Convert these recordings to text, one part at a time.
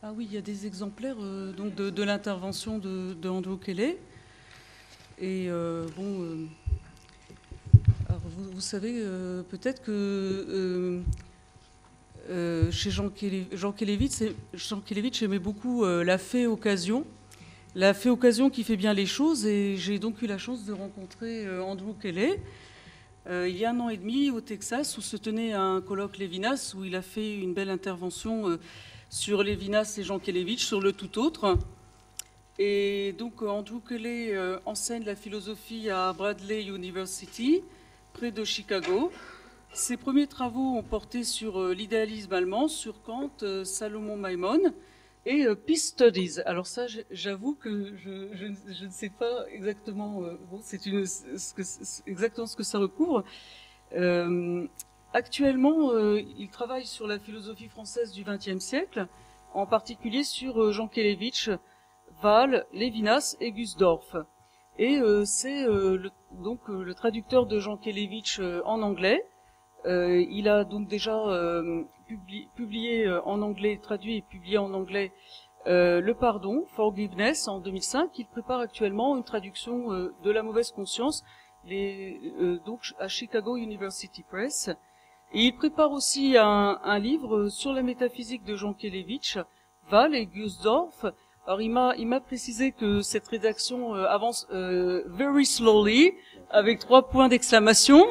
Ah oui, il y a des exemplaires donc de l'intervention de Andrew Kelly. Et alors vous savez peut-être que chez Jean Kelevitch aimait beaucoup la fée occasion. La fée occasion qui fait bien les choses. Et j'ai donc eu la chance de rencontrer Andrew Kelly il y a un an et demi au Texas où se tenait un colloque Lévinas où il a fait une belle intervention sur Lévinas et Jean Kelevitch, sur le tout autre. Et donc Andrew Kelly enseigne la philosophie à Bradley University, près de Chicago. Ses premiers travaux ont porté sur l'idéalisme allemand, sur Kant, Salomon Maimon et Peace Studies. Alors ça, j'avoue que je ne sais pas exactement, exactement ce que ça recouvre. Euh, Actuellement, il travaille sur la philosophie française du XXe siècle, en particulier sur Jean Kelevitch, Wahl, Lévinas et Gusdorf. Et c'est le traducteur de Jean Kelevitch en anglais. Il a donc déjà publié en anglais, traduit et publié en anglais Le Pardon, Forgiveness, en 2005. Il prépare actuellement une traduction de La mauvaise conscience, donc à Chicago University Press. Et il prépare aussi un livre sur la métaphysique de Jean Kelevitch, Wahl et Gusdorf. Alors il m'a précisé que cette rédaction avance very slowly, avec 3 points d'exclamation.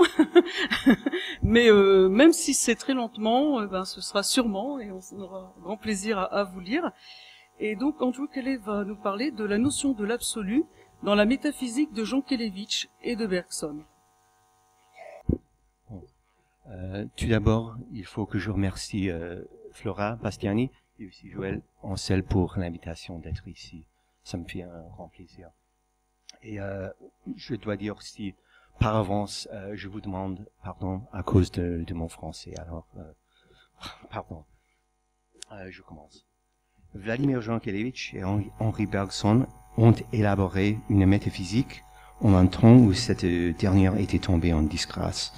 Mais même si c'est très lentement, ce sera sûrement, et on aura grand plaisir à vous lire. Et donc Andrew Kelly va nous parler de la notion de l'absolu dans la métaphysique de Jean Kelevitch et de Bergson. Tout d'abord, il faut que je remercie Flora Bastiani et aussi Joël Ancel pour l'invitation d'être ici. Ça me fait un grand plaisir. Et je dois dire aussi, par avance, je vous demande pardon à cause de mon français. Alors, pardon. Je commence. Vladimir Jankélévitch et Henri Bergson ont élaboré une métaphysique en un temps où cette dernière était tombée en disgrâce.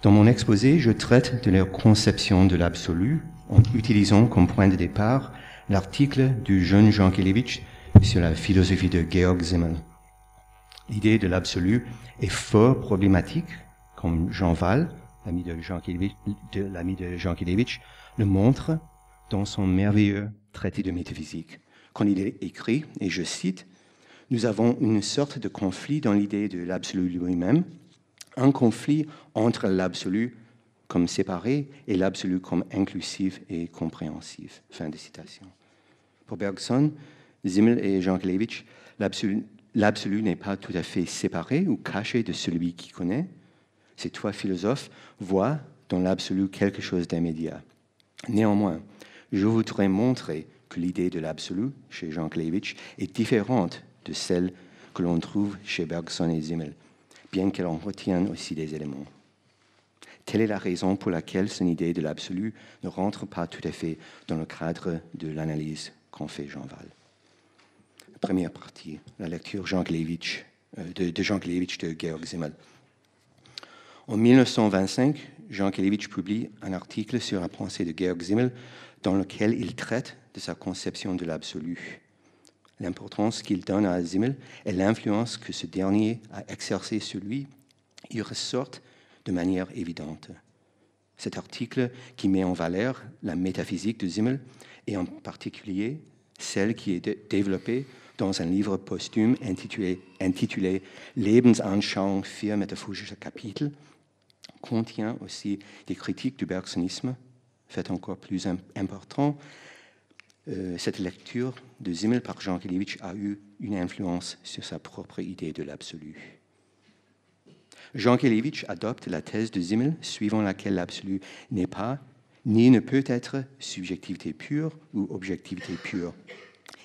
Dans mon exposé, je traite de leur conception de l'absolu en utilisant comme point de départ l'article du jeune Jankélévitch sur la philosophie de Georg Simmel. L'idée de l'absolu est fort problématique, comme Jean Wahl, l'ami de Jean Kelevitch, le montre dans son merveilleux traité de métaphysique. Quand il est écrit, et je cite, « Nous avons une sorte de conflit dans l'idée de l'absolu lui-même, un conflit entre l'absolu comme séparé et l'absolu comme inclusif et compréhensif. » Fin de citation. Pour Bergson, Simmel et Jean Kelevitch, l'absolu n'est pas tout à fait séparé ou caché de celui qui connaît. Ces 3 philosophes voient dans l'absolu quelque chose d'immédiat. Néanmoins, je voudrais montrer que l'idée de l'absolu chez Jean Kelevitch est différente de celle que l'on trouve chez Bergson et Simmel, bien qu'elle en retienne aussi des éléments. Telle est la raison pour laquelle son idée de l'absolu ne rentre pas tout à fait dans le cadre de l'analyse qu'en fait Jean Wahl. Première partie, la lecture de Jean Kelevitch de Georg Simmel. En 1925, Jean Kelevitch publie un article sur la pensée de Georg Simmel dans lequel il traite de sa conception de l'absolu. L'importance qu'il donne à Simmel et l'influence que ce dernier a exercée sur lui y ressortent de manière évidente. Cet article qui met en valeur la métaphysique de Simmel et en particulier celle qui est développée dans un livre posthume intitulé Lebensanschauung 4 métaphysiques Kapitel, contient aussi des critiques du bergsonisme, fait encore plus important. Cette lecture de Simmel par Jean Kelevitch a eu une influence sur sa propre idée de l'absolu. Jean Kelevitch adopte la thèse de Simmel suivant laquelle l'absolu n'est pas, ni ne peut être subjectivité pure ou objectivité pure.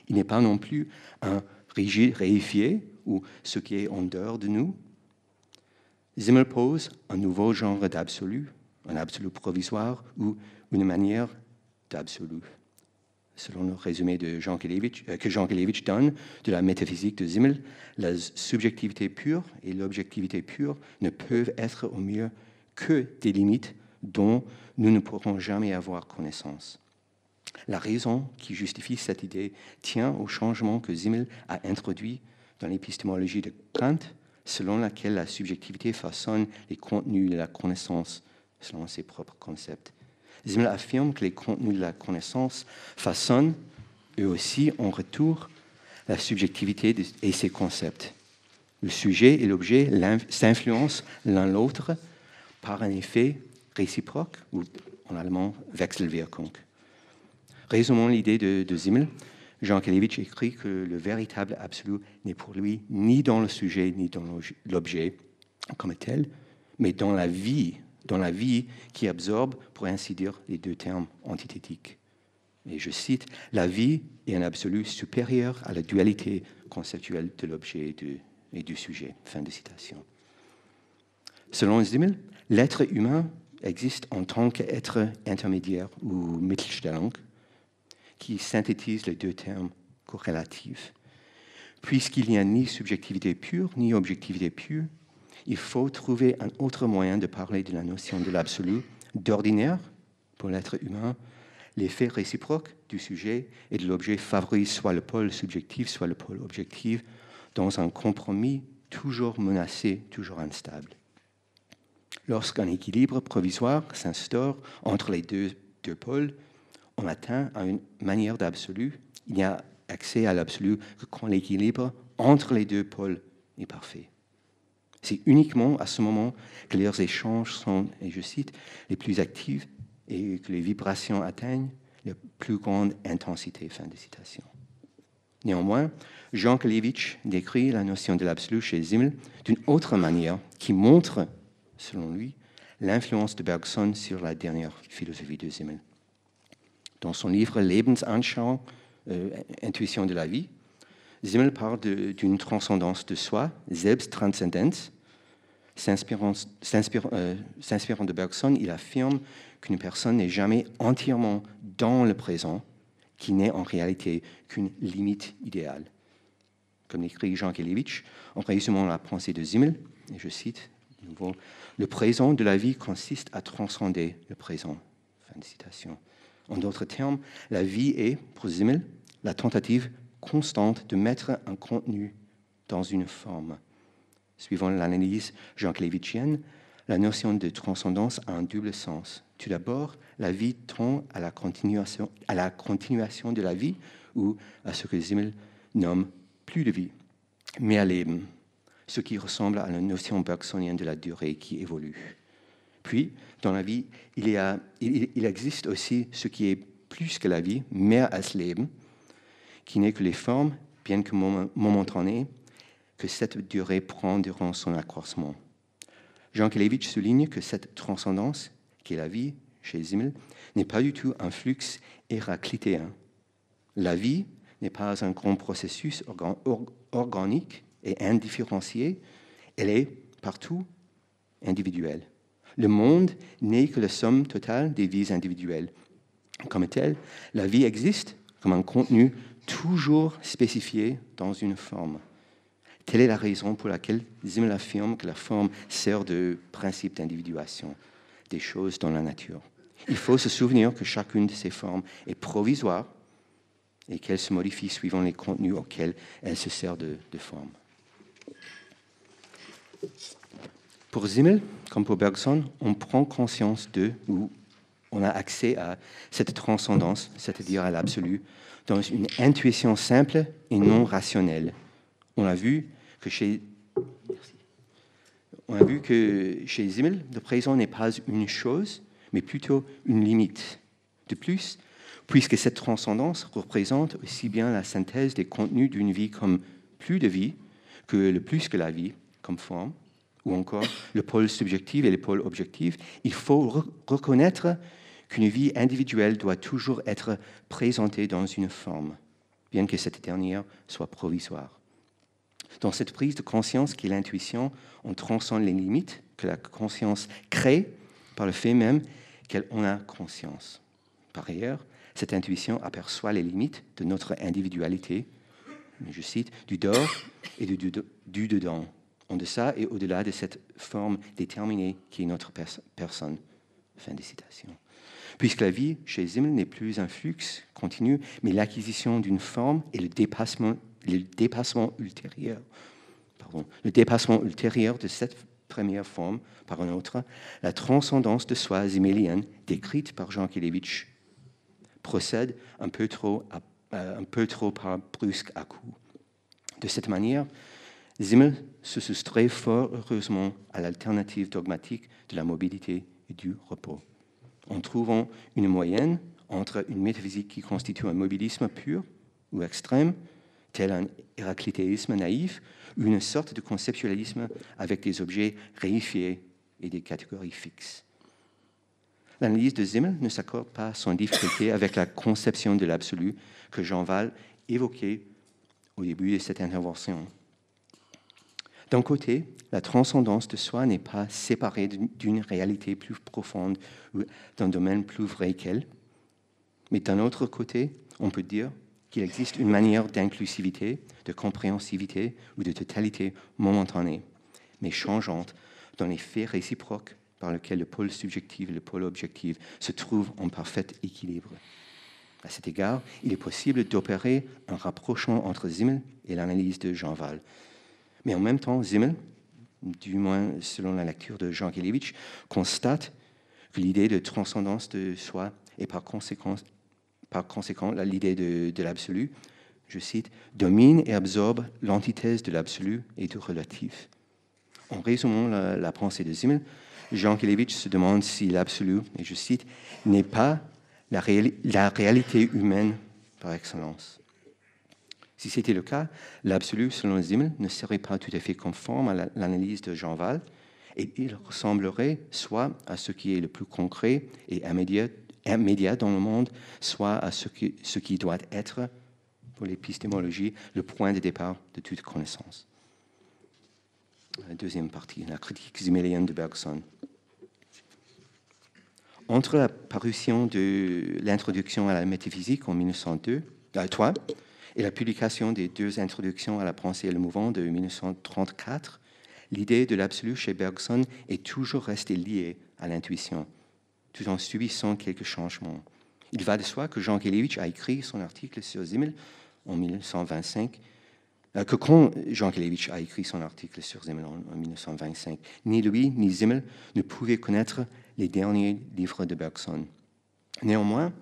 Il n'est pas non plus un rigide réifié ou ce qui est en dehors de nous. Simmel pose un nouveau genre d'absolu, un absolu provisoire ou une manière d'absolu. Selon le résumé de que Jean Kelevitch donne de la métaphysique de Simmel, la subjectivité pure et l'objectivité pure ne peuvent être au mieux que des limites dont nous ne pourrons jamais avoir connaissance. La raison qui justifie cette idée tient au changement que Simmel a introduit dans l'épistémologie de Kant, selon laquelle la subjectivité façonne les contenus de la connaissance selon ses propres concepts. Simmel affirme que les contenus de la connaissance façonnent, eux aussi, en retour, la subjectivité et ses concepts. Le sujet et l'objet s'influencent l'un l'autre par un effet réciproque, ou en allemand Wechselwirkung. Résumons l'idée de Simmel. Jean Kelevitch écrit que le véritable absolu n'est pour lui ni dans le sujet ni dans l'objet comme tel, mais dans la vie qui absorbe, pour ainsi dire, les deux termes antithétiques. Et je cite, « La vie est un absolu supérieur à la dualité conceptuelle de l'objet et du sujet ». Fin de citation. Selon Simmel, l'être humain existe en tant qu'être intermédiaire ou Mittelstellung, qui synthétise les deux termes corrélatifs. Puisqu'il n'y a ni subjectivité pure, ni objectivité pure, il faut trouver un autre moyen de parler de la notion de l'absolu. D'ordinaire, pour l'être humain, l'effet réciproque du sujet et de l'objet favorise soit le pôle subjectif, soit le pôle objectif, dans un compromis toujours menacé, toujours instable. Lorsqu'un équilibre provisoire s'instaure entre les deux pôles, on atteint à une manière d'absolu. Il n'y a accès à l'absolu que quand l'équilibre entre les deux pôles est parfait. C'est uniquement à ce moment que leurs échanges sont, et je cite, les plus actifs et que les vibrations atteignent la plus grande intensité. Fin de citation. Néanmoins, Jean Kelevitch décrit la notion de l'absolu chez Simmel d'une autre manière qui montre, selon lui, l'influence de Bergson sur la dernière philosophie de Simmel. Dans son livre Lebensanschauung, Intuition de la vie, Simmel parle d'une transcendance de soi, Selbsttranszendenz. S'inspirant de Bergson, il affirme qu'une personne n'est jamais entièrement dans le présent, qui n'est en réalité qu'une limite idéale. Comme l'écrit Jean Kelevitch, en résumant la pensée de Simmel, et je cite de nouveau, « Le présent de la vie consiste à transcender le présent ». Fin de citation. En d'autres termes, la vie est, pour Simmel, la tentative constante de mettre un contenu dans une forme. Suivant l'analyse jean-kelevitchienne, la notion de transcendance a un double sens. Tout d'abord, la vie tend à la continuation de la vie, ou à ce que Simmel nomme plus de vie, mais à Leben, ce qui ressemble à la notion bergsonienne de la durée qui évolue. Puis, dans la vie, il existe aussi ce qui est plus que la vie, mehr als Leben, qui n'est que les formes, bien que momentanées, que cette durée prend durant son accroissement. Jean Kelevitch souligne que cette transcendance, qui est la vie chez Simmel, n'est pas du tout un flux héraclitéen. La vie n'est pas un grand processus organique et indifférencié, elle est partout individuelle. Le monde n'est que la somme totale des vies individuelles. Comme telle, la vie existe comme un contenu toujours spécifié dans une forme. Telle est la raison pour laquelle Simmel affirme que la forme sert de principe d'individuation des choses dans la nature. Il faut se souvenir que chacune de ces formes est provisoire et qu'elle se modifie suivant les contenus auxquels elle se sert de forme. Pour Simmel, comme pour Bergson, on prend conscience ou on a accès à cette transcendance, c'est-à-dire à l'absolu, dans une intuition simple et non rationnelle. On a vu que chez Simmel, le présent n'est pas une chose, mais plutôt une limite. De plus, puisque cette transcendance représente aussi bien la synthèse des contenus d'une vie comme plus de vie que le plus que la vie comme forme, ou encore le pôle subjectif et le pôle objectif, il faut reconnaître qu'une vie individuelle doit toujours être présentée dans une forme, bien que cette dernière soit provisoire. Dans cette prise de conscience qu'est l'intuition, on transcende les limites que la conscience crée par le fait même qu'elle en a conscience. Par ailleurs, cette intuition aperçoit les limites de notre individualité, je cite, du dehors et du dedans, en deçà et au-delà de cette forme déterminée qui est notre personne. Fin de citation. Puisque la vie chez Simmel n'est plus un flux continu, mais l'acquisition d'une forme et le dépassement ultérieur. Le dépassement ultérieur de cette première forme par une autre, la transcendance de soi zimmélienne décrite par Jean Kelevitch procède un peu trop par brusque à coup. De cette manière, Simmel se soustrait fort heureusement à l'alternative dogmatique de la mobilité et du repos, en trouvant une moyenne entre une métaphysique qui constitue un mobilisme pur ou extrême, tel un héraclitéisme naïf, ou une sorte de conceptualisme avec des objets réifiés et des catégories fixes. L'analyse de Simmel ne s'accorde pas sans difficulté avec la conception de l'absolu que Jean Wahl évoquait au début de cette intervention. D'un côté, la transcendance de soi n'est pas séparée d'une réalité plus profonde ou d'un domaine plus vrai qu'elle, mais d'un autre côté, on peut dire qu'il existe une manière d'inclusivité, de compréhensivité ou de totalité momentanée, mais changeante, dans les faits réciproques par lesquels le pôle subjectif et le pôle objectif se trouvent en parfait équilibre. À cet égard, il est possible d'opérer un rapprochement entre Simmel et l'analyse de Jean Wahl. Mais en même temps, Simmel, du moins selon la lecture de Jean Kelevitch, constate que l'idée de transcendance de soi et par conséquent l'idée de l'absolu, je cite, domine et absorbe l'antithèse de l'absolu et du relatif. En résumant la pensée de Simmel, Jean Kelevitch se demande si l'absolu, et je cite, n'est pas la réalité humaine par excellence. Si c'était le cas, l'absolu, selon Simmel, ne serait pas tout à fait conforme à l'analyse de Jean Wahl, et il ressemblerait soit à ce qui est le plus concret et immédiat dans le monde, soit à ce qui doit être, pour l'épistémologie, le point de départ de toute connaissance. La deuxième partie, la critique simmélienne de Bergson. Entre la parution de l'introduction à la métaphysique en 1903 et la publication des deux introductions à la pensée et le mouvement de 1934, l'idée de l'absolu chez Bergson est toujours restée liée à l'intuition, tout en subissant quelques changements. Il va de soi que Jean Kelevitch a écrit son article sur Simmel en 1925, que quand Jean Kelevitch a écrit son article sur Simmel en 1925, ni lui ni Simmel ne pouvaient connaître les derniers livres de Bergson. Néanmoins,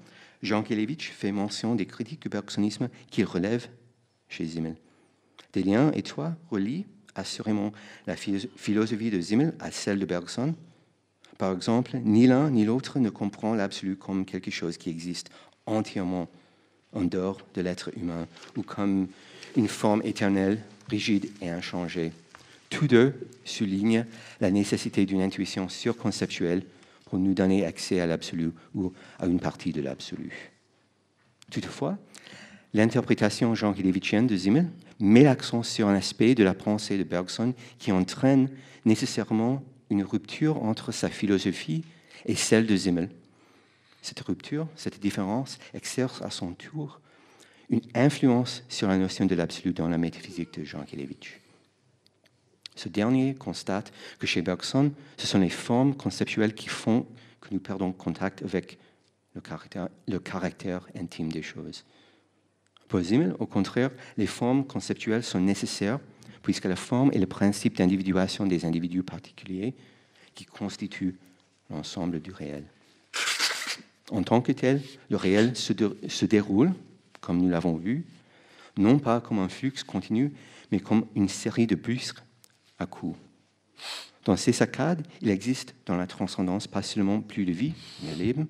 Jean Kelevitch fait mention des critiques du bergsonisme qu'il relève chez Simmel. Des liens étroits relient assurément la philosophie de Simmel à celle de Bergson. Par exemple, ni l'un ni l'autre ne comprend l'absolu comme quelque chose qui existe entièrement en dehors de l'être humain ou comme une forme éternelle, rigide et inchangée. Tous deux soulignent la nécessité d'une intuition surconceptuelle pour nous donner accès à l'absolu ou à une partie de l'absolu. Toutefois, l'interprétation jean-kelevitchienne de Simmel met l'accent sur un aspect de la pensée de Bergson qui entraîne nécessairement une rupture entre sa philosophie et celle de Simmel. Cette rupture, cette différence, exerce à son tour une influence sur la notion de l'absolu dans la métaphysique de Jean Kelevitch. Ce dernier constate que chez Bergson, ce sont les formes conceptuelles qui font que nous perdons contact avec le caractère intime des choses. Pour Simmel, au contraire, les formes conceptuelles sont nécessaires puisque la forme est le principe d'individuation des individus particuliers qui constituent l'ensemble du réel. En tant que tel, le réel se déroule, comme nous l'avons vu, non pas comme un flux continu, mais comme une série de busques à coup. Dans ces saccades, il existe dans la transcendance pas seulement plus de vie, le Leben,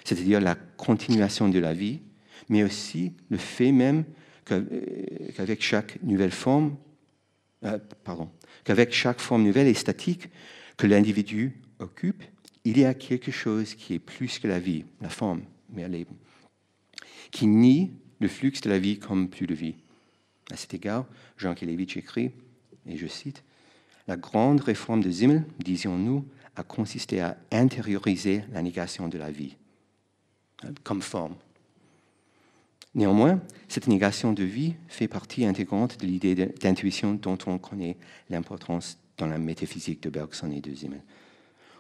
c'est-à-dire la continuation de la vie, mais aussi le fait même qu'avec chaque nouvelle forme, qu'avec chaque forme nouvelle et statique que l'individu occupe, il y a quelque chose qui est plus que la vie, la forme, mehr Leben, qui nie le flux de la vie comme plus de vie. À cet égard, Jean Kelevitch écrit, et je cite, « La grande réforme de Simmel, disions-nous, a consisté à intérioriser la négation de la vie comme forme. Néanmoins, cette négation de vie fait partie intégrante de l'idée d'intuition dont on connaît l'importance dans la métaphysique de Bergson et de Simmel.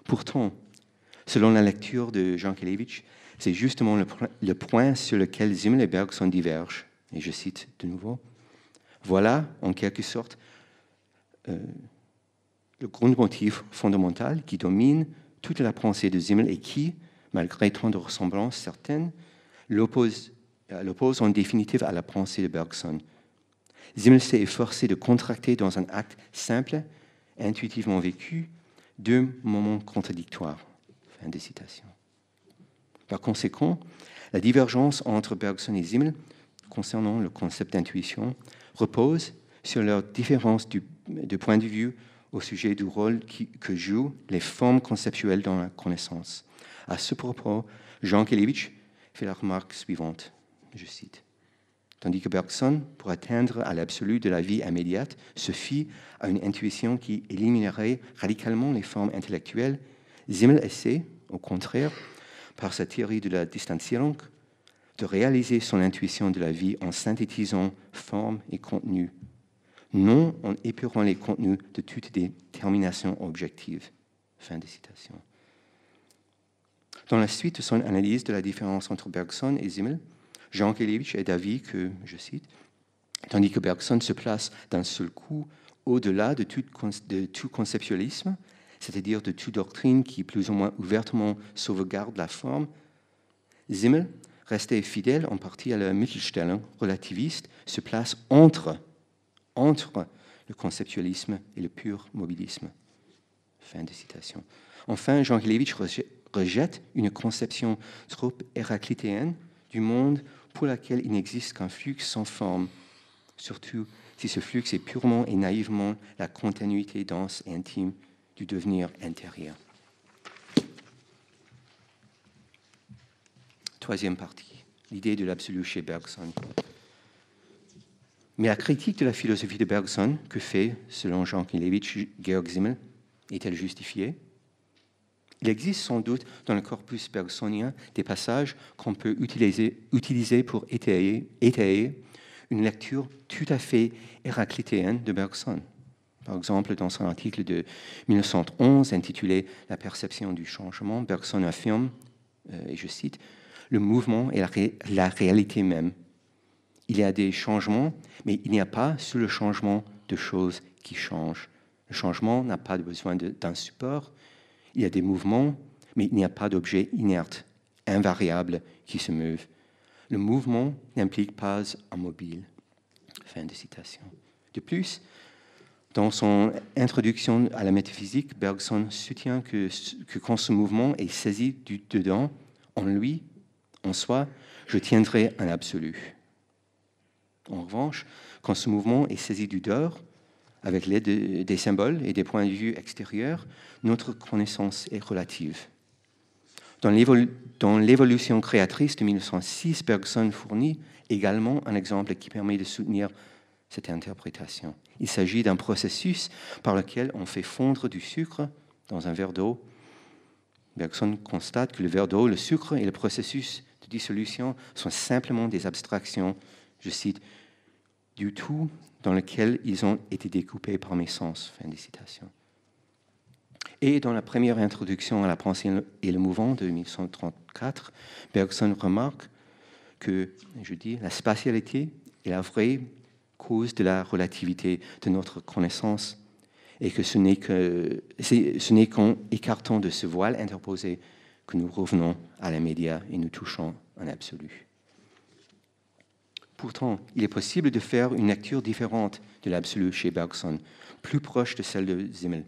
Pourtant, Selon la lecture de Jankélévitch, c'est justement le point sur lequel Simmel et Bergson divergent. Et je cite de nouveau. Voilà, en quelque sorte, le grundmotiv fondamental qui domine toute la pensée de Simmel et qui, malgré tant de ressemblances certaines, l'oppose en définitive à la pensée de Bergson. Simmel s'est efforcé de contracter dans un acte simple, intuitivement vécu, deux moments contradictoires. Fin de citation. Par conséquent, la divergence entre Bergson et Simmel concernant le concept d'intuition repose sur leur différence de point de vue au sujet du rôle que jouent les formes conceptuelles dans la connaissance. À ce propos, Jankélévitch fait la remarque suivante, je cite. Tandis que Bergson, pour atteindre à l'absolu de la vie immédiate, se fie à une intuition qui éliminerait radicalement les formes intellectuelles, Simmel essaie, au contraire, par sa théorie de la Distanzierung, de réaliser son intuition de la vie en synthétisant forme et contenu, non en épurant les contenus de toute détermination objective. Fin de citation. Dans la suite de son analyse de la différence entre Bergson et Simmel, Jankélévitch est d'avis que, je cite, tandis que Bergson se place d'un seul coup au-delà de tout conceptualisme, c'est-à-dire de toute doctrine qui plus ou moins ouvertement sauvegarde la forme, Simmel, resté fidèle en partie à la Mittelstellung relativiste, se place entre le conceptualisme et le pur mobilisme. Fin de citation. Enfin, Jankélévitch rejette une conception trop héraclitéenne du monde pour laquelle il n'existe qu'un flux sans forme, surtout si ce flux est purement et naïvement la continuité dense et intime du devenir intérieur. Troisième partie, l'idée de l'absolu chez Bergson. Mais la critique de la philosophie de Bergson, que fait, selon Jankélévitch, Georg Simmel, est-elle justifiée? Il existe sans doute dans le corpus bergsonien des passages qu'on peut utiliser pour étayer une lecture tout à fait héraclitéenne de Bergson. Par exemple, dans son article de 1911 intitulé « La perception du changement », Bergson affirme, et je cite, « Le mouvement est la réalité même. Il y a des changements, mais il n'y a pas sous le changement de choses qui changent. Le changement n'a pas besoin d'un support. Il y a des mouvements, mais il n'y a pas d'objet inerte, invariable, qui se meuvent. Le mouvement n'implique pas un mobile. » Fin de citation. De plus, dans son introduction à la métaphysique, Bergson soutient que quand ce mouvement est saisi du dedans, en lui, en soi, je tiendrai un absolu. En revanche, quand ce mouvement est saisi du dehors, avec l'aide des symboles et des points de vue extérieurs, notre connaissance est relative. Dans l'évolution créatrice de 1906, Bergson fournit également un exemple qui permet de soutenir cette interprétation. Il s'agit d'un processus par lequel on fait fondre du sucre dans un verre d'eau. Bergson constate que le verre d'eau, le sucre et le processus de dissolution sont simplement des abstractions, je cite, du tout dans lequel ils ont été découpés par mes sens. Fin de citation. Et dans la première introduction à la pensée et le mouvement de 1934, Bergson remarque que, je dis, la spatialité est la vraie cause de la relativité de notre connaissance et que ce n'est qu'en écartant de ce voile interposé que nous revenons à l'immédiat et nous touchons un absolu. Pourtant, il est possible de faire une lecture différente de l'absolu chez Bergson, plus proche de celle de Simmel.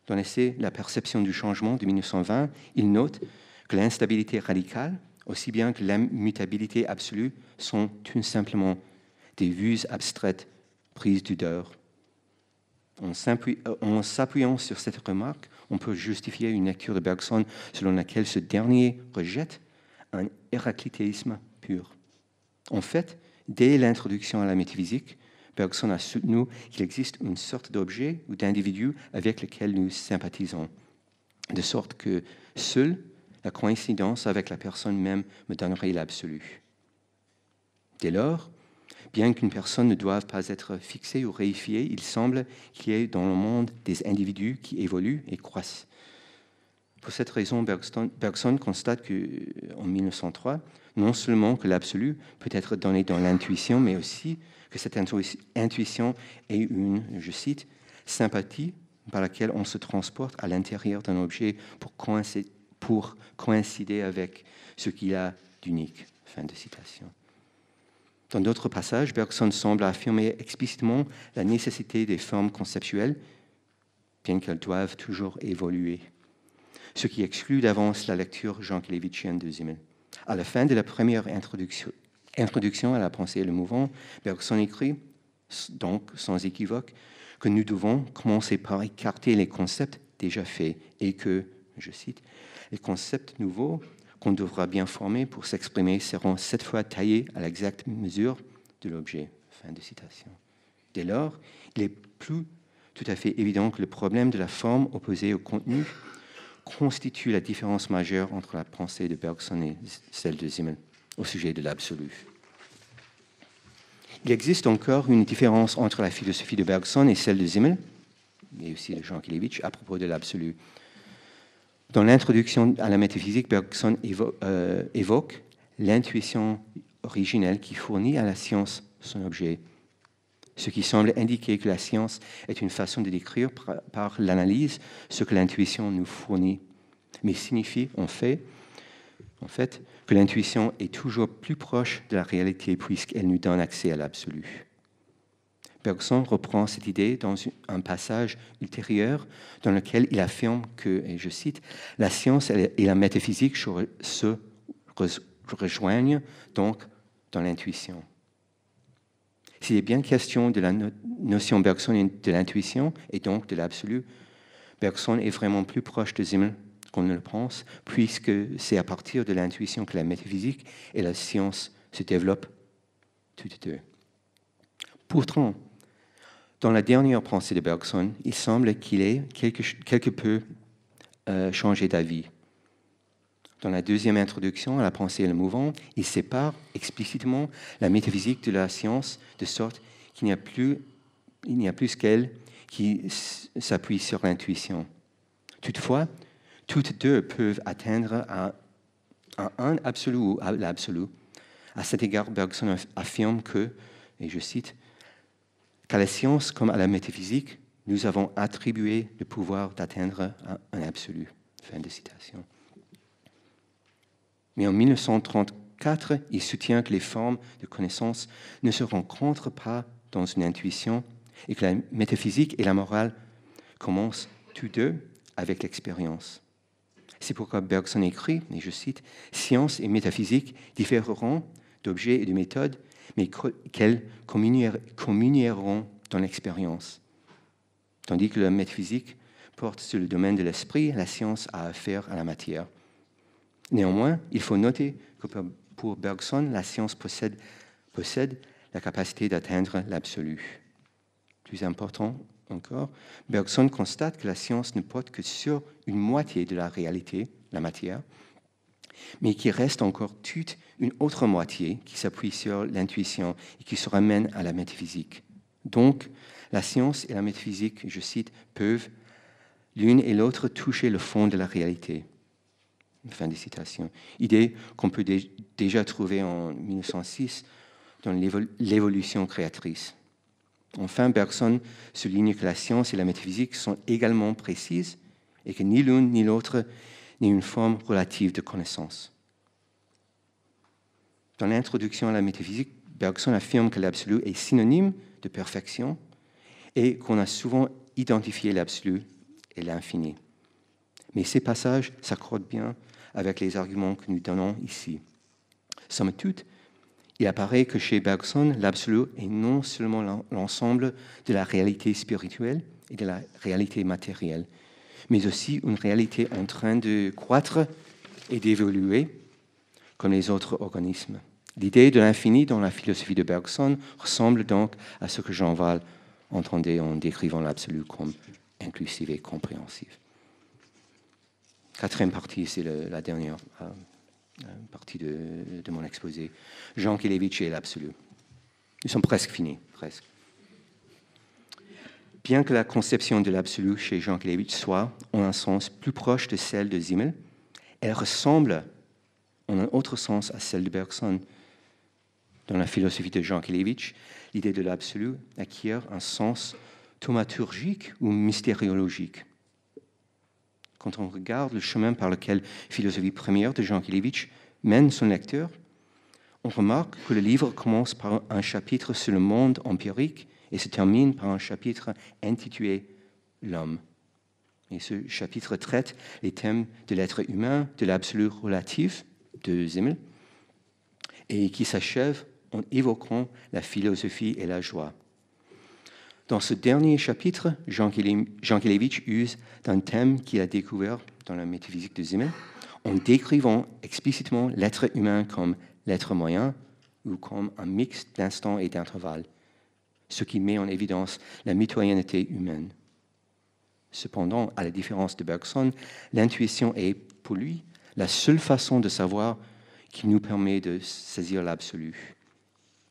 Dans l'essai « La perception du changement » de 1920, il note que l'instabilité radicale, aussi bien que l'immutabilité absolue, sont tout simplement des vues abstraites prises du dehors. En s'appuyant sur cette remarque, on peut justifier une lecture de Bergson selon laquelle ce dernier rejette un héraclitéisme pur. En fait, dès l'introduction à la métaphysique, Bergson a soutenu qu'il existe une sorte d'objet ou d'individu avec lequel nous sympathisons, de sorte que seule la coïncidence avec la personne même me donnerait l'absolu. Dès lors, bien qu'une personne ne doive pas être fixée ou réifiée, il semble qu'il y ait dans le monde des individus qui évoluent et croissent. Pour cette raison, Bergson constate en 1903, non seulement que l'absolu peut être donné dans l'intuition, mais aussi que cette intuition est une, je cite, sympathie par laquelle on se transporte à l'intérieur d'un objet pour coïncider avec ce qu'il a d'unique. Fin de citation. Dans d'autres passages, Bergson semble affirmer explicitement la nécessité des formes conceptuelles, bien qu'elles doivent toujours évoluer, ce qui exclut d'avance la lecture jankélévitchienne de Simmel. À la fin de la première introduction à la pensée et le mouvement, Bergson écrit, donc sans équivoque, que nous devons commencer par écarter les concepts déjà faits et que, je cite, les concepts nouveaux qu'on devra bien former pour s'exprimer seront cette fois taillés à l'exacte mesure de l'objet. Fin de citation. Dès lors, il est plus tout à fait évident que le problème de la forme opposée au contenu constitue la différence majeure entre la pensée de Bergson et celle de Simmel au sujet de l'absolu. Il existe encore une différence entre la philosophie de Bergson et celle de Simmel, et aussi de Jankélévitch, à propos de l'absolu. Dans l'introduction à la métaphysique, Bergson évoque l'intuition originelle qui fournit à la science son objet, ce qui semble indiquer que la science est une façon de décrire par l'analyse ce que l'intuition nous fournit, mais signifie en fait que l'intuition est toujours plus proche de la réalité puisqu'elle nous donne accès à l'absolu. Bergson reprend cette idée dans un passage ultérieur dans lequel il affirme que, et je cite, « la science et la métaphysique se rejoignent donc dans l'intuition ». S'il est bien question de la notion bergsonienne de l'intuition et donc de l'absolu, Bergson est vraiment plus proche de Simmel qu'on ne le pense, puisque c'est à partir de l'intuition que la métaphysique et la science se développent toutes deux. Pourtant, dans la dernière pensée de Bergson, il semble qu'il ait quelque peu changé d'avis. Dans la deuxième introduction à la pensée et le mouvement, il sépare explicitement la métaphysique de la science de sorte qu'il n'y a plus qu'elle qui s'appuie sur l'intuition. Toutefois, toutes deux peuvent atteindre à un absolu ou à l'absolu. À cet égard, Bergson affirme que, et je cite, « qu'à la science comme à la métaphysique, nous avons attribué le pouvoir d'atteindre un absolu ». Fin de citation. Mais en 1934, il soutient que les formes de connaissance ne se rencontrent pas dans une intuition et que la métaphysique et la morale commencent tous deux avec l'expérience. C'est pourquoi Bergson écrit, et je cite, « Science et métaphysique différeront d'objets et de méthodes, mais qu'elles communieront dans l'expérience. Tandis que la métaphysique porte sur le domaine de l'esprit, la science a affaire à la matière. Néanmoins, il faut noter que pour Bergson, la science possède la capacité d'atteindre l'absolu. Plus important encore, Bergson constate que la science ne porte que sur une moitié de la réalité, la matière, mais qu'il reste encore toute une autre moitié qui s'appuie sur l'intuition et qui se ramène à la métaphysique. Donc, la science et la métaphysique, je cite, peuvent l'une et l'autre toucher le fond de la réalité. Fin de citation. Idée qu'on peut déjà trouver en 1906 dans l'évolution créatrice. Enfin, Bergson souligne que la science et la métaphysique sont également précises et que ni l'une ni l'autre n'est une forme relative de connaissance. Dans l'introduction à la métaphysique, Bergson affirme que l'absolu est synonyme de perfection et qu'on a souvent identifié l'absolu et l'infini. Mais ces passages s'accordent bien avec les arguments que nous donnons ici. Somme toute, il apparaît que chez Bergson, l'absolu est non seulement l'ensemble de la réalité spirituelle et de la réalité matérielle, mais aussi une réalité en train de croître et d'évoluer comme les autres organismes. L'idée de l'infini dans la philosophie de Bergson ressemble donc à ce que Jean Wahl entendait en décrivant l'absolu comme inclusive et compréhensive. Quatrième partie, c'est la dernière partie de mon exposé. Jankélévitch et l'absolu. Nous sommes presque finis, presque. Bien que la conception de l'absolu chez Jankélévitch soit, en un sens, plus proche de celle de Simmel, elle ressemble, en un autre sens, à celle de Bergson. Dans la philosophie de Jankélévitch, l'idée de l'absolu acquiert un sens thaumaturgique ou mystériologique. Quand on regarde le chemin par lequel philosophie première de Jankélévitch mène son lecteur, on remarque que le livre commence par un chapitre sur le monde empirique et se termine par un chapitre intitulé « L'homme ». Et ce chapitre traite les thèmes de l'être humain, de l'absolu relatif de Simmel, et qui s'achève en évoquant la philosophie et la joie. Dans ce dernier chapitre, Jankélévitch use d'un thème qu'il a découvert dans la métaphysique de Simmel, en décrivant explicitement l'être humain comme l'être moyen ou comme un mix d'instants et d'intervalles, ce qui met en évidence la mitoyenneté humaine. Cependant, à la différence de Bergson, l'intuition est, pour lui, la seule façon de savoir qui nous permet de saisir l'absolu.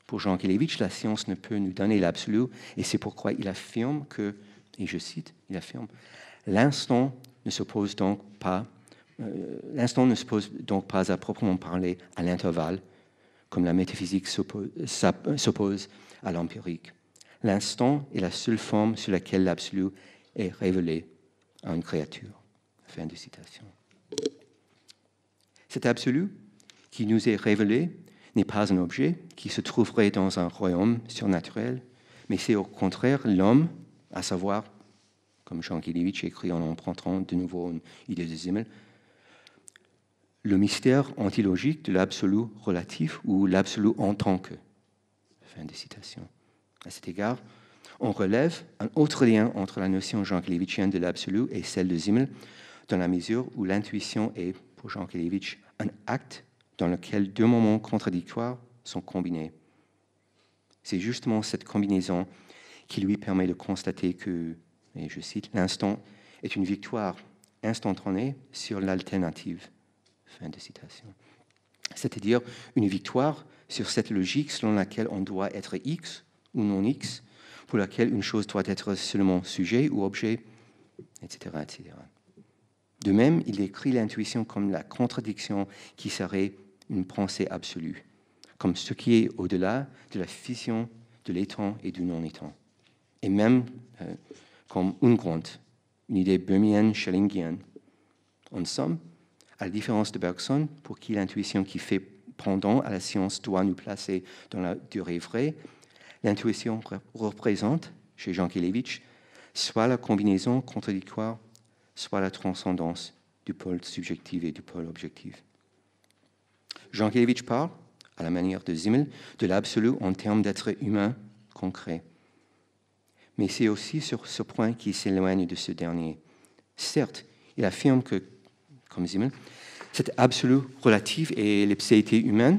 Pour Jankélévitch, la science ne peut nous donner l'absolu, et c'est pourquoi il affirme que, et je cite, il affirme, l'instant ne s'oppose donc pas à proprement parler à l'intervalle, comme la métaphysique s'oppose à l'empirique. L'instant est la seule forme sur laquelle l'absolu est révélé à une créature. Fin de citation. Cet absolu qui nous est révélé n'est pas un objet qui se trouverait dans un royaume surnaturel, mais c'est au contraire l'homme, à savoir, comme Jankélévitch écrit en empruntant de nouveau une idée de Simmel, le mystère antilogique de l'absolu relatif ou l'absolu en tant que. Fin de citation. À cet égard, on relève un autre lien entre la notion jankélévitchienne de l'absolu et celle de Simmel, dans la mesure où l'intuition est, pour Jankélévitch, un acte dans lequel deux moments contradictoires sont combinés. C'est justement cette combinaison qui lui permet de constater que, et je cite, l'instant est une victoire instantanée sur l'alternative. Fin de citation. C'est-à-dire une victoire sur cette logique selon laquelle on doit être X ou non X, pour laquelle une chose doit être seulement sujet ou objet, etc., etc. De même, il décrit l'intuition comme la contradiction qui serait une pensée absolue, comme ce qui est au-delà de la fission de l'étant et du non-étant, et même comme Ungrund, une idée böhmienne, schellingienne. En somme, à la différence de Bergson, pour qui l'intuition qui fait pendant à la science doit nous placer dans la durée vraie, l'intuition représente, chez Jankélévitch, soit la combinaison contradictoire, soit la transcendance du pôle subjectif et du pôle objectif. Jankélévitch parle, à la manière de Simmel, de l'absolu en termes d'être humain concret. Mais c'est aussi sur ce point qu'il s'éloigne de ce dernier. Certes, il affirme que, comme Simmel, cet absolu relatif est l'ipséité humaine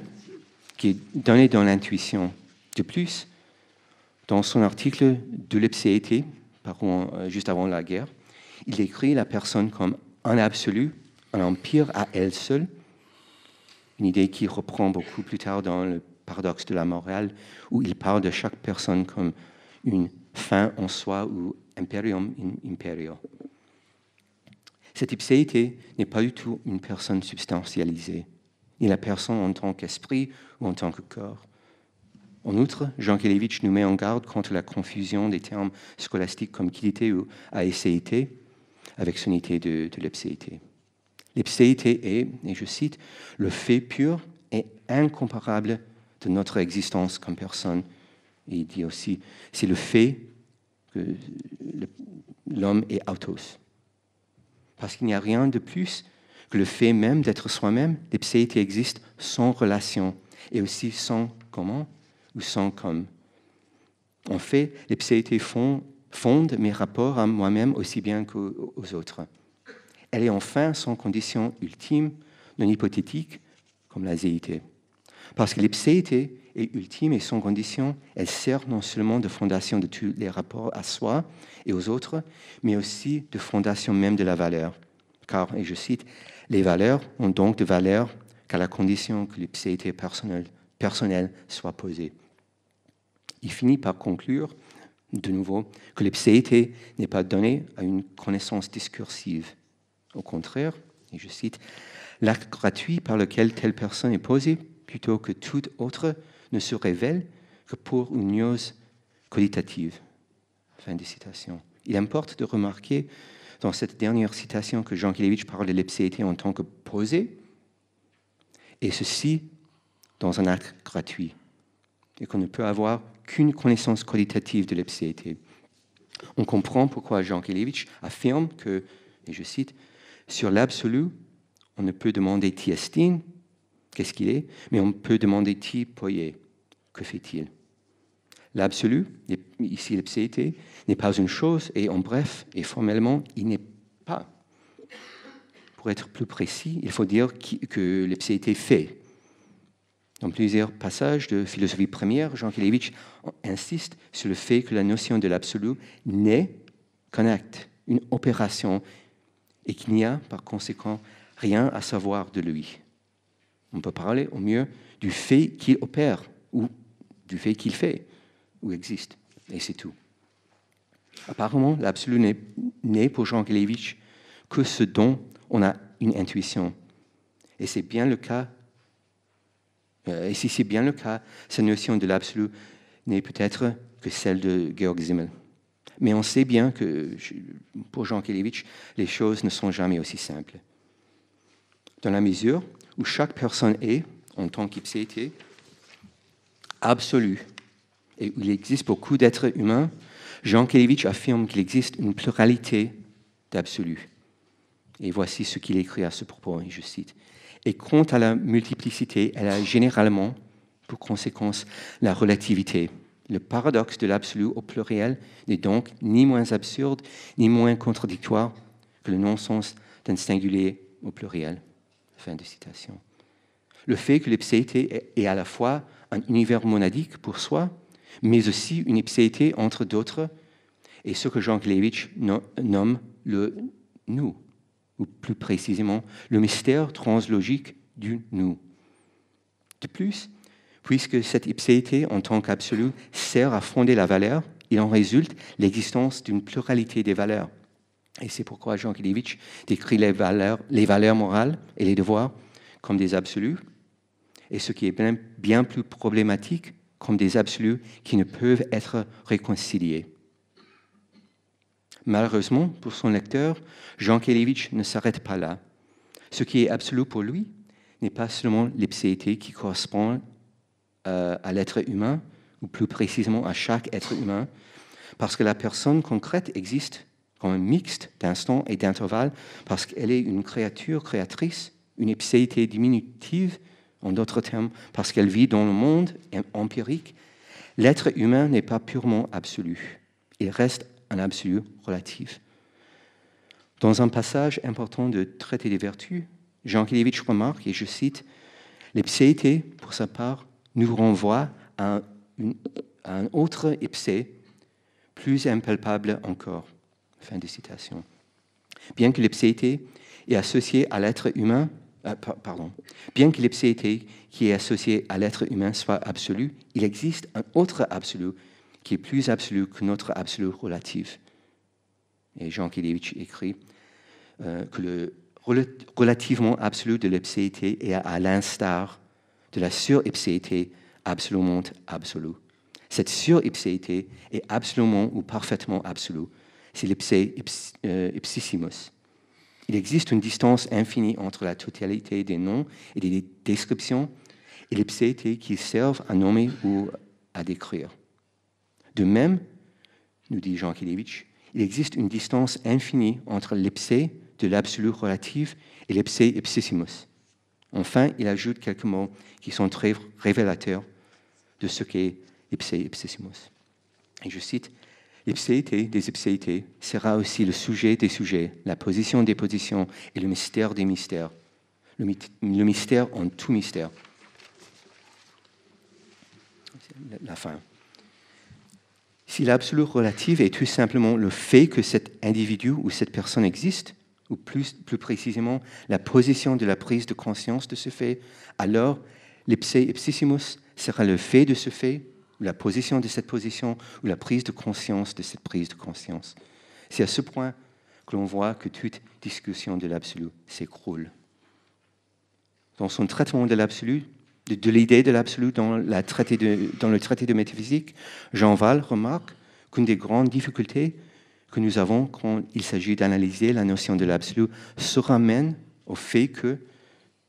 qui est donnée dans l'intuition. De plus, dans son article de l'ipséité, juste avant la guerre, il décrit la personne comme un absolu, un empire à elle seule, une idée qui reprend beaucoup plus tard dans le paradoxe de la morale, où il parle de chaque personne comme une fin en soi ou imperium in imperio. Cette ipséité n'est pas du tout une personne substantialisée, ni la personne en tant qu'esprit ou en tant que corps. En outre, Jankélévitch nous met en garde contre la confusion des termes scolastiques comme quidité ou aécéité avec son idée de l'ipséité. L'ipséité est, et je cite, le fait pur et incomparable de notre existence comme personne. Et il dit aussi, c'est le fait que l'homme est autos. Parce qu'il n'y a rien de plus que le fait même d'être soi-même. L'ipséité existe sans relation et aussi sans comment ou sans comme. En fait, l'ipséité fonde mes rapports à moi-même aussi bien qu'aux autres. Elle est enfin sans condition ultime, non hypothétique, comme la zéité. Parce que l'ipséité est ultime et sans condition, elle sert non seulement de fondation de tous les rapports à soi et aux autres, mais aussi de fondation même de la valeur. Car, et je cite, « Les valeurs ont donc de valeur qu'à la condition que l'ipséité personnelle soit posée. » Il finit par conclure De nouveau, que l'ipséité n'est pas donnée à une connaissance discursive. Au contraire, et je cite, « l'acte gratuit par lequel telle personne est posée, plutôt que toute autre, ne se révèle que pour une news qualitative. » Fin de citation. Il importe de remarquer dans cette dernière citation que Jankélévitch parle de l'ipséité en tant que posée, et ceci dans un acte gratuit, et qu'on ne peut avoir qu'une connaissance qualitative de l'ipséité. On comprend pourquoi Jankélévitch affirme que, et je cite, « sur l'absolu, on ne peut demander ti estin, qu'est-ce qu'il est, mais on peut demander ti poié, que fait-il ?» L'absolu, ici l'ipséité, n'est pas une chose, et en bref, et formellement, il n'est pas. Pour être plus précis, il faut dire que l'ipséité fait. Dans plusieurs passages de philosophie première, Jankélévitch insiste sur le fait que la notion de l'absolu n'est qu'un acte, une opération, et qu'il n'y a par conséquent rien à savoir de lui. On peut parler au mieux du fait qu'il opère, ou du fait qu'il fait, ou existe, et c'est tout. Apparemment, l'absolu n'est pour Jankélévitch que ce dont on a une intuition. Et c'est bien le cas. Et si c'est bien le cas, cette notion de l'absolu n'est peut-être que celle de Georg Simmel. Mais on sait bien que pour Jankélévitch, les choses ne sont jamais aussi simples. Dans la mesure où chaque personne est, en tant qu'ipséité, absolue, et où il existe beaucoup d'êtres humains, Jankélévitch affirme qu'il existe une pluralité d'absolus. Et voici ce qu'il écrit à ce propos, et je cite. « Et quant à la multiplicité, elle a généralement pour conséquence la relativité. Le paradoxe de l'absolu au pluriel n'est donc ni moins absurde, ni moins contradictoire que le non-sens d'un singulier au pluriel. » Fin de citation. Le fait que l'ipséité est à la fois un univers monadique pour soi, mais aussi une ipséité entre d'autres, est ce que Jankélévitch nomme le nous, ou plus précisément le mystère translogique du nous. De plus, puisque cette ipséité en tant qu'absolu sert à fonder la valeur, il en résulte l'existence d'une pluralité des valeurs. Et c'est pourquoi Jankélévitch décrit les valeurs morales et les devoirs comme des absolus, et ce qui est bien plus problématique, comme des absolus qui ne peuvent être réconciliés. Malheureusement, pour son lecteur, Jankélévitch ne s'arrête pas là. Ce qui est absolu pour lui n'est pas seulement l'ipséité qui correspond à l'être humain, ou plus précisément à chaque être humain, parce que la personne concrète existe comme un mixte d'instants et d'intervalles, parce qu'elle est une créature créatrice, une ipséité diminutive, en d'autres termes, parce qu'elle vit dans le monde empirique. L'être humain n'est pas purement absolu, il reste un absolu relatif. Dans un passage important de Traité des vertus, Jankélévitch remarque, et je cite, « L'ipséité, pour sa part, nous renvoie à un autre ipsé, plus impalpable encore. » Fin de citation. Bien que l'ipséité est associée à l'être humain, bien que l'ipséité qui est associée à l'être humain soit absolue, il existe un autre absolu qui est plus absolu que notre absolu relatif. Et Jankélévitch écrit que le relativement absolu de l'ipséité est à l'instar de la suripséité absolument absolue. Cette suripséité est absolument ou parfaitement absolue. C'est l'ipsé ipsissimus. Il existe une distance infinie entre la totalité des noms et des descriptions et l'ipséité qui servent à nommer ou à décrire. De même, nous dit Jankélévitch, il existe une distance infinie entre l'ipsé de l'absolu relatif et l'ipsé ipsissimus. Enfin, il ajoute quelques mots qui sont très révélateurs de ce qu'est l'ipsé ipsissimus. Et je cite, « L'ipséité des ipséités sera aussi le sujet des sujets, la position des positions et le mystère des mystères. Le mystère en tout mystère. » La fin. Si l'absolu relatif est tout simplement le fait que cet individu ou cette personne existe, ou plus précisément la position de la prise de conscience de ce fait, alors l'ipsé ipsissimus sera le fait de ce fait, ou la position de cette position, ou la prise de conscience de cette prise de conscience. C'est à ce point que l'on voit que toute discussion de l'absolu s'écroule. Dans son traitement de l'absolu, de l'idée de l'absolu dans le traité de métaphysique, Jean Wahl remarque qu'une des grandes difficultés que nous avons quand il s'agit d'analyser la notion de l'absolu se ramène au fait que,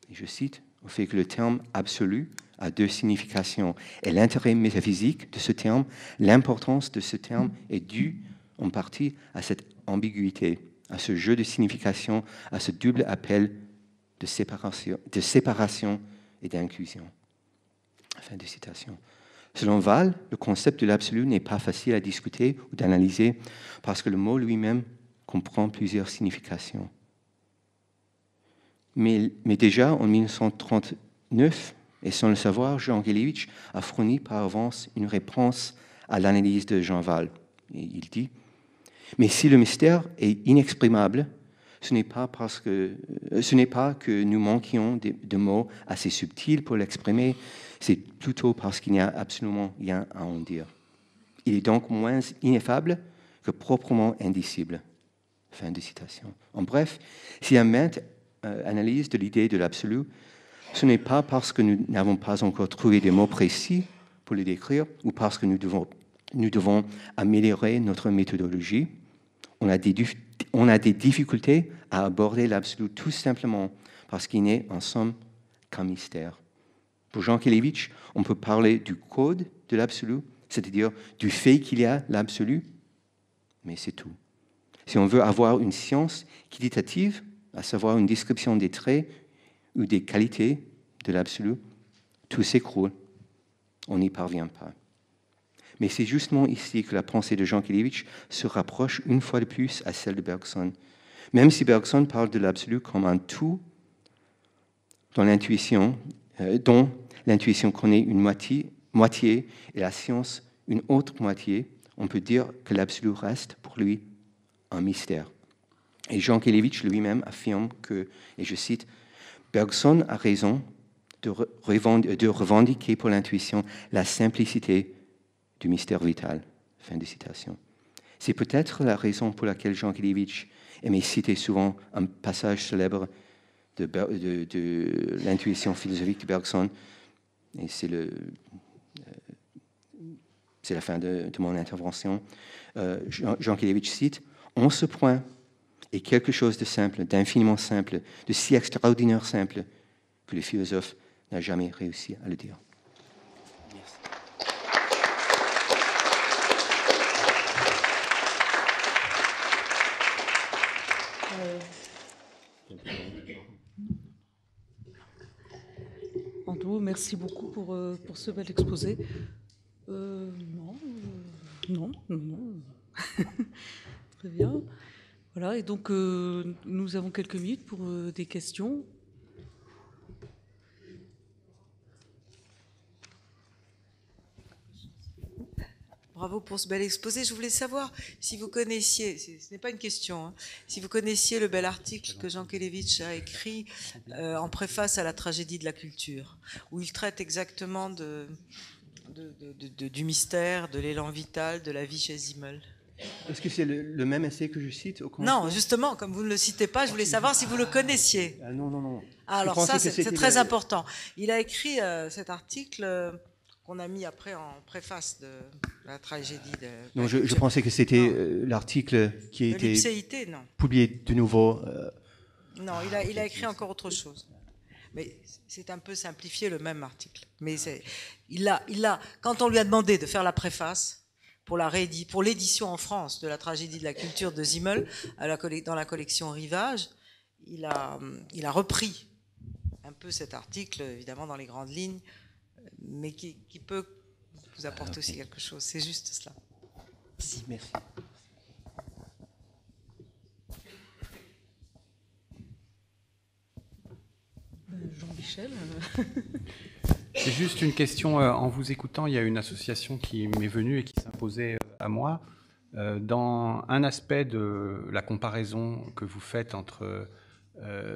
et je cite, au fait que le terme absolu a deux significations. Et l'intérêt métaphysique de ce terme, l'importance de ce terme est due en partie à cette ambiguïté, à ce jeu de signification, à ce double appel de séparation et d'inclusion. Fin de citation. Selon Wahl, le concept de l'absolu n'est pas facile à discuter ou d'analyser parce que le mot lui-même comprend plusieurs significations. Mais déjà en 1939, et sans le savoir, Jean Kelevitch a fourni par avance une réponse à l'analyse de Jean Wahl. Et il dit « Mais si le mystère est inexprimable, ce n'est pas que nous manquions de mots assez subtils pour l'exprimer, c'est plutôt parce qu'il n'y a absolument rien à en dire. Il est donc moins ineffable que proprement indicible. » Fin de citation. En bref, s'il y a maintes analyses de l'idée de l'absolu, ce n'est pas parce que nous n'avons pas encore trouvé des mots précis pour le décrire ou parce que nous devons améliorer notre méthodologie. On a des difficultés à aborder l'absolu tout simplement parce qu'il n'est en somme qu'un mystère. Pour Jean Kelevitch, on peut parler du code de l'absolu, c'est-à-dire du fait qu'il y a l'absolu, mais c'est tout. Si on veut avoir une science qualitative, à savoir une description des traits ou des qualités de l'absolu, tout s'écroule. On n'y parvient pas. Mais c'est justement ici que la pensée de Jean Kelevitch se rapproche une fois de plus à celle de Bergson. Même si Bergson parle de l'absolu comme un tout dont l'intuition connaît une moitié et la science une autre moitié, on peut dire que l'absolu reste pour lui un mystère. Et Jean Kelevitch lui-même affirme que, et je cite, « Bergson a raison de revendiquer pour l'intuition la simplicité du mystère vital. » Fin de citation. C'est peut-être la raison pour laquelle Jean Kelevitch aimait citer souvent un passage célèbre de l'intuition philosophique de Bergson. Et c'est la fin de mon intervention. Jean Kelevitch cite « En ce point est quelque chose de simple, d'infiniment simple, de si extraordinaire simple, que le philosophe n'a jamais réussi à le dire. » Merci. Andrew, merci beaucoup pour ce bel exposé. Non. Très bien. Voilà, et donc nous avons quelques minutes pour des questions. Bravo pour ce bel exposé. Je voulais savoir si vous connaissiez, ce n'est pas une question, hein, si vous connaissiez le bel article que Jean Kelevitch a écrit en préface à la tragédie de la culture, où il traite exactement du mystère, de l'élan vital, de la vie chez Simmel. Est-ce que c'est le même essai que je cite au Non, justement, comme vous ne le citez pas, je voulais savoir si vous le connaissiez. Non. Alors ça, c'est très important. Il a écrit cet article qu'on a mis après en préface de la tragédie de... Non, je pensais que c'était l'article qui a été publié de nouveau. Non, il a écrit encore autre chose. Mais c'est un peu simplifié le même article. Mais quand on lui a demandé de faire la préface pour l'édition en France de la tragédie de la culture de Simmel dans la collection Rivage, il a repris un peu cet article, évidemment dans les grandes lignes, mais qui peut vous apporter aussi quelque chose. C'est juste cela. Merci. Jean-Michel. C'est juste une question. En vous écoutant, il y a une association qui m'est venue et qui s'imposait à moi. Dans un aspect de la comparaison que vous faites entre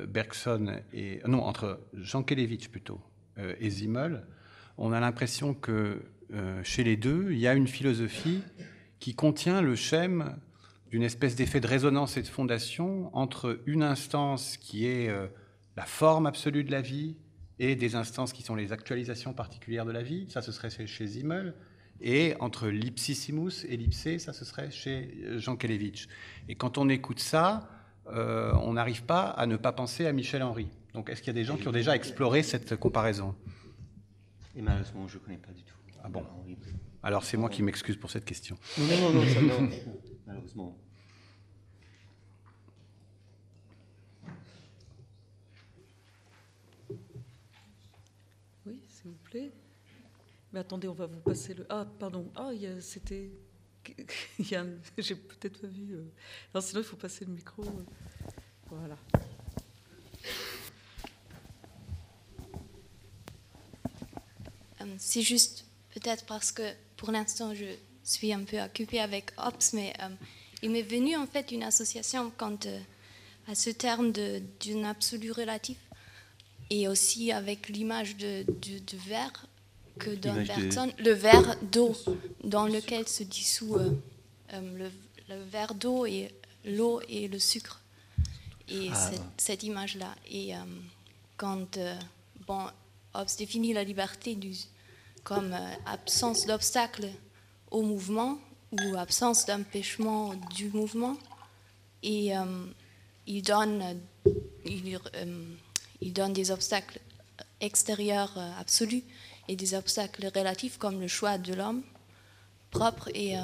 Bergson entre Jean Kelevitch plutôt et Simmel, on a l'impression que chez les deux, il y a une philosophie qui contient le schème d'une espèce d'effet de résonance et de fondation entre une instance qui est la forme absolue de la vie et des instances qui sont les actualisations particulières de la vie, ça ce serait chez Simmel, et entre l'ipsissimus et l'ipsé, ça ce serait chez Jankélévitch. Et quand on écoute ça, on n'arrive pas à ne pas penser à Michel Henry. Donc est-ce qu'il y a des gens qui ont déjà exploré cette comparaison? Et malheureusement, je ne connais pas du tout. Ah bon. Alors c'est moi qui m'excuse pour cette question. Non, ça, non. Malheureusement. Oui, s'il vous plaît. Mais attendez, on va vous passer le... Ah, pardon. Ah, c'était... J'ai peut-être pas vu... Non, sinon, il faut passer le micro. Voilà. C'est juste peut-être parce que pour l'instant je suis un peu occupée avec Hobbes, mais il m'est venu en fait une association quand, à ce terme d'un absolu relatif, et aussi avec l'image de verre que donne Bergson, le verre d'eau dans lequel se dissout le verre d'eau et l'eau et le sucre. Et cette image-là. Et quand Hobbes définit la liberté comme absence d'obstacle au mouvement ou absence d'empêchement du mouvement, et il donne des obstacles extérieurs absolus et des obstacles relatifs comme le choix de l'homme propre, et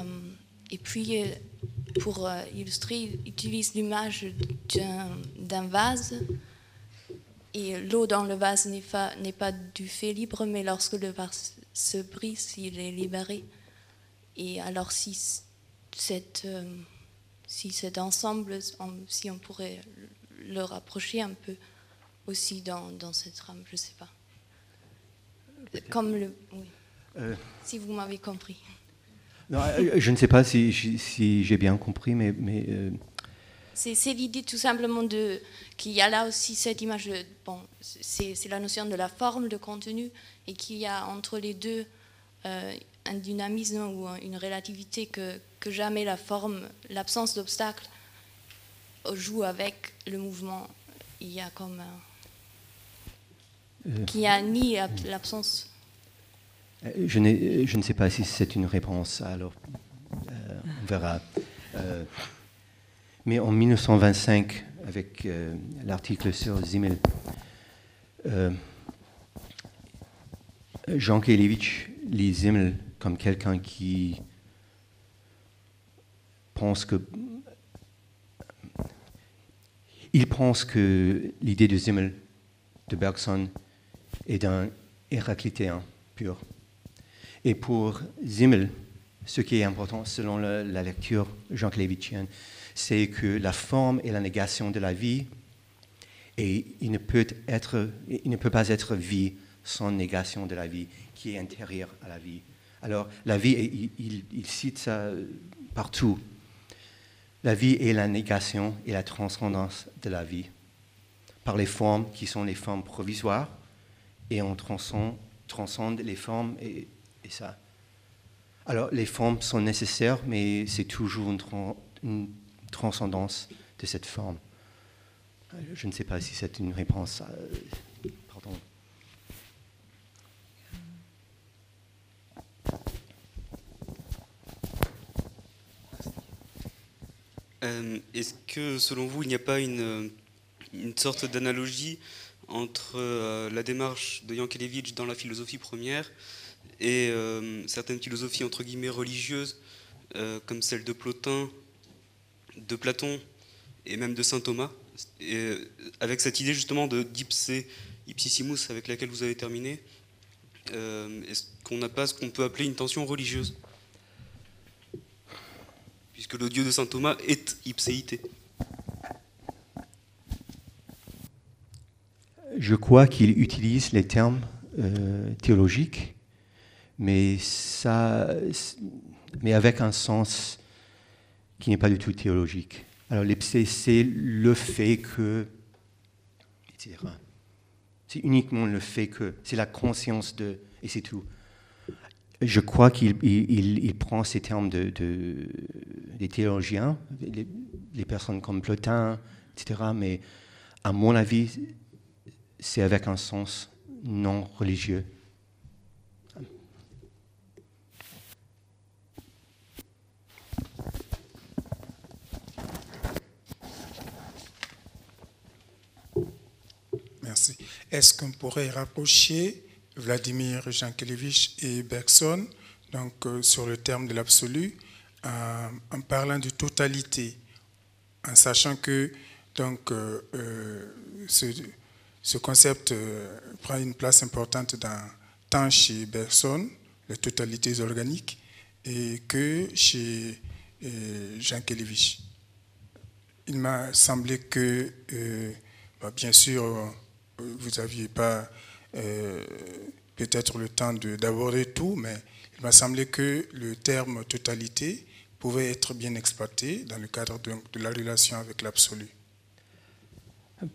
puis pour illustrer, il utilise l'image d'un vase, et l'eau dans le vase n'est pas du fait libre, mais lorsque le vase se brise, il est libéré. Et alors si cet ensemble, si on pourrait le rapprocher un peu aussi dans cette trame, je ne sais pas. Comme oui. Si vous m'avez compris. Non, je ne sais pas si j'ai bien compris, mais c'est l'idée tout simplement qu'il y a là aussi cette image c'est la notion de la forme, de contenu, et qu'il y a entre les deux un dynamisme ou une relativité que jamais la forme, l'absence d'obstacle joue avec le mouvement. Il y a comme qu'il n'y a ni l'absence. Je ne sais pas si c'est une réponse, alors on verra. Mais en 1925, avec l'article sur Simmel, Jankélévitch lit Simmel comme quelqu'un qui pense que... Il pense que l'idée de Simmel, de Bergson, est d'un héraclitéen pur. Et pour Simmel, ce qui est important selon la lecture jankélévitchienne, c'est que la forme est la négation de la vie, et il ne peut pas être vie sans négation de la vie, qui est intérieure à la vie. Alors, la vie, il cite ça partout. La vie est la négation et la transcendance de la vie, par les formes qui sont les formes provisoires, et on transcende les formes et ça. Alors, les formes sont nécessaires, mais c'est toujours une transcendance de cette forme. Je ne sais pas si c'est une réponse. Pardon. Est-ce que, selon vous, il n'y a pas une sorte d'analogie entre la démarche de Jankélévitch dans la philosophie première et certaines philosophies entre guillemets religieuses, comme celle de Plotin, de Platon et même de saint Thomas, et avec cette idée justement d'ipsé, ipsissimus avec laquelle vous avez terminé, est-ce qu'on n'a pas ce qu'on peut appeler une tension religieuse, puisque le Dieu de saint Thomas est ipséité? Je crois qu'il utilise les termes théologiques, mais avec un sens qui n'est pas du tout théologique. Alors l'ipsé, c'est le fait que, etc. C'est uniquement le fait que, c'est la conscience de, et c'est tout. je crois qu'il prend ces termes des théologiens, les personnes comme Plotin, etc. Mais à mon avis, c'est avec un sens non religieux. Merci. Est-ce qu'on pourrait rapprocher Vladimir Jankélévitch et Bergson donc, sur le terme de l'absolu en parlant de totalité, en sachant que donc, ce concept prend une place importante tant chez Bergson, les totalités organiques, et que chez Jankélévitch. Il m'a semblé que, bien sûr, vous n'aviez pas peut-être le temps d'aborder tout, mais il m'a semblé que le terme totalité pouvait être bien exploité dans le cadre de la relation avec l'absolu.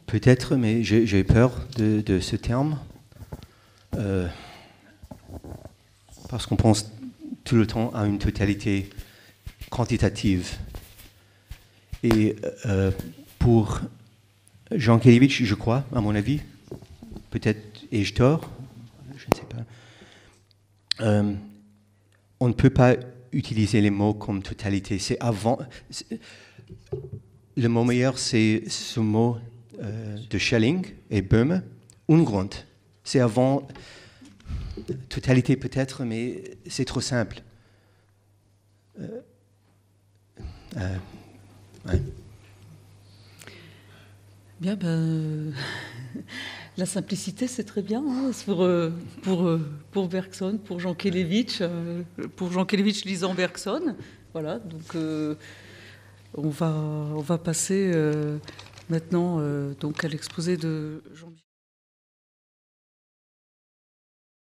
Peut-être, mais j'ai peur de ce terme, parce qu'on pense tout le temps à une totalité quantitative. Et pour Jankélévitch, je crois, à mon avis, peut-être ai-je tort, je ne sais pas, on ne peut pas utiliser les mots comme totalité. C'est avant. Le mot meilleur, c'est ce mot de Schelling et Böhme, Ungrund. C'est avant totalité peut-être, mais c'est trop simple. Ouais. Bien, la simplicité, c'est très bien hein, pour Bergson, pour Jankélévitch lisant Bergson. Voilà, donc on va passer maintenant donc à l'exposé de Jean-Michel.